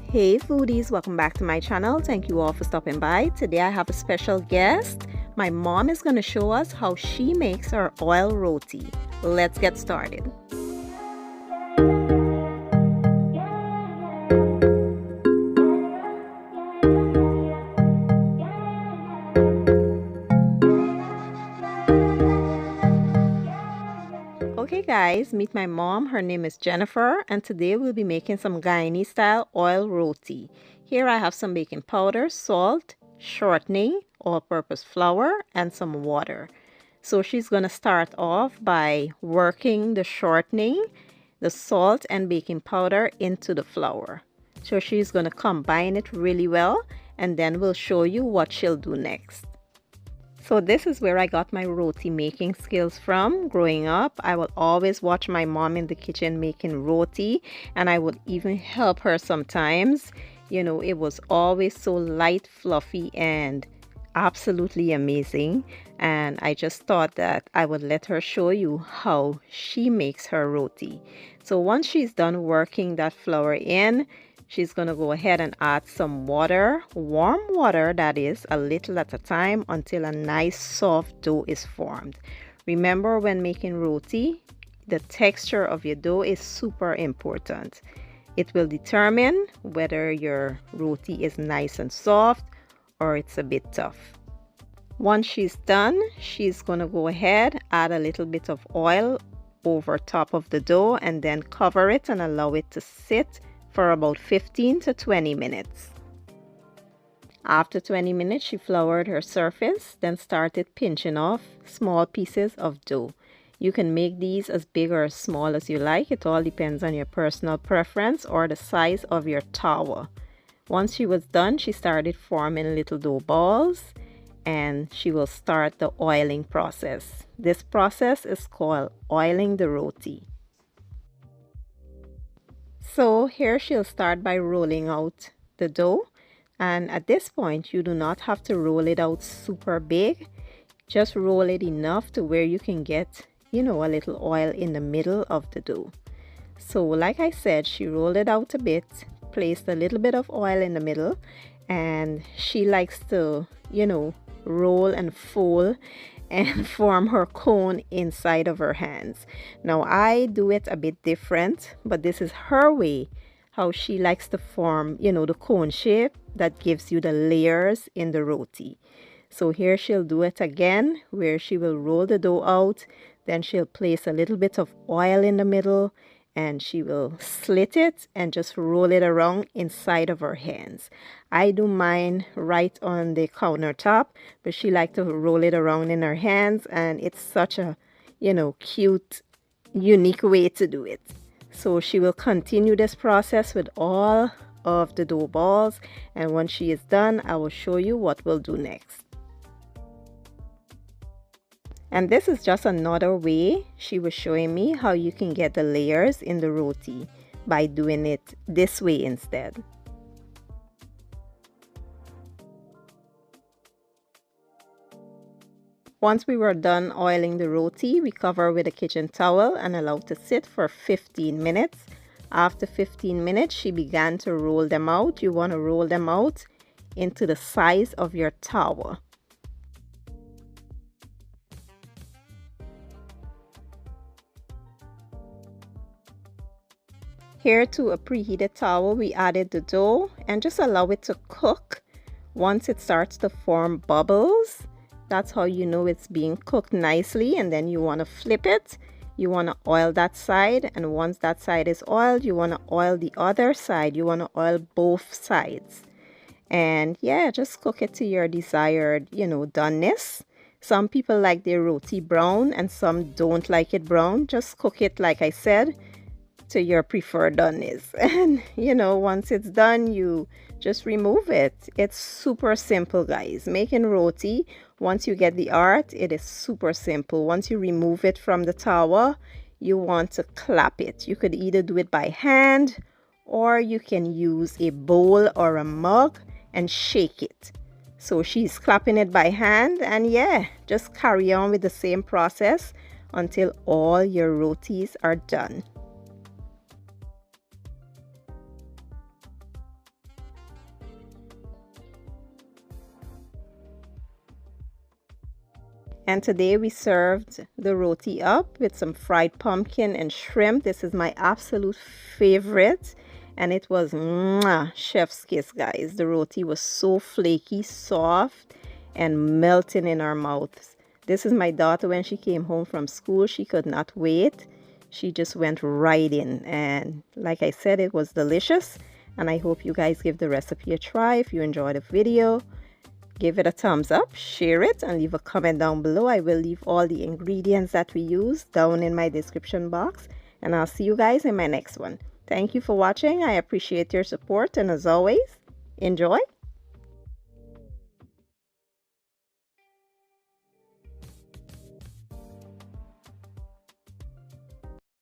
Hey foodies, welcome back to my channel. Thank you all for stopping by. Today I have a special guest. My mom is going to show us how she makes her oil roti. Let's get started. Okay guys, meet my mom. Her name is Jennifer, and today we'll be making some Guyanese style oil roti. Here I have some baking powder, salt, shortening, all-purpose flour, and some water. So she's going to start off by working the shortening, the salt, and baking powder into the flour. So she's going to combine it really well, and then we'll show you what she'll do next. So this is where I got my roti making skills from. Growing up, I would always watch my mom in the kitchen making roti, and I would even help her sometimes. You know, it was always so light, fluffy, and absolutely amazing. And I just thought that I would let her show you how she makes her roti. So once she's done working that flour in, she's going to go ahead and add some water, warm water that is, a little at a time until a nice soft dough is formed. Remember, when making roti, the texture of your dough is super important. It will determine whether your roti is nice and soft or it's a bit tough. Once she's done, she's going to go ahead, add a little bit of oil over top of the dough and then cover it and allow it to sit for about 15 to 20 minutes. After 20 minutes, she floured her surface, then started pinching off small pieces of dough. You can make these as big or as small as you like. It all depends on your personal preference or the size of your tower. Once she was done, she started forming little dough balls, and she will start the oiling process. This process is called oiling the roti. So here she'll start by rolling out the dough, and at this point you do not have to roll it out super big. Just roll it enough to where you can get, a little oil in the middle of the dough. So like I said, she rolled it out a bit, placed a little bit of oil in the middle, and she likes to, roll and fold and form her cone inside of her hands. Now I do it a bit different, but this is her way, how she likes to form, the cone shape that gives you the layers in the roti. So here she'll do it again, where she will roll the dough out, then she'll place a little bit of oil in the middle, and she will slit it and just roll it around inside of her hands. I do mine right on the countertop, but she likes to roll it around in her hands, and it's such a, cute, unique way to do it. So she will continue this process with all of the dough balls, and once she is done, I will show you what we'll do next. And this is just another way she was showing me how you can get the layers in the roti by doing it this way instead. Once we were done oiling the roti, we cover with a kitchen towel and allow to sit for 15 minutes. After 15 minutes, she began to roll them out. You want to roll them out into the size of your tower. Here to a preheated towel, we added the dough and just allow it to cook. Once it starts to form bubbles, that's how you know it's being cooked nicely, and then you want to flip it. You want to oil that side, and once that side is oiled, you want to oil the other side. You want to oil both sides. And yeah, just cook it to your desired, doneness. Some people like their roti brown and some don't like it brown. Just cook it, like I said, to your preferred doneness. And once it's done, you just remove it. It's super simple, guys. Making roti, once you get the art, it is super simple. Once you remove it from the tower, you want to clap it. You could either do it by hand, or you can use a bowl or a mug and shake it. So she's clapping it by hand, and yeah, just carry on with the same process until all your rotis are done. And today we served the roti up with some fried pumpkin and shrimp. This is my absolute favorite. And it was mwah, chef's kiss, guys. The roti was so flaky, soft, and melting in our mouths. This is my daughter when she came home from school. She could not wait. She just went right in. And like I said, it was delicious. And I hope you guys give the recipe a try. If you enjoyed the video, give it a thumbs up, share it, and leave a comment down below. I will leave all the ingredients that we use down in my description box. And I'll see you guys in my next one. Thank you for watching. I appreciate your support. And as always, enjoy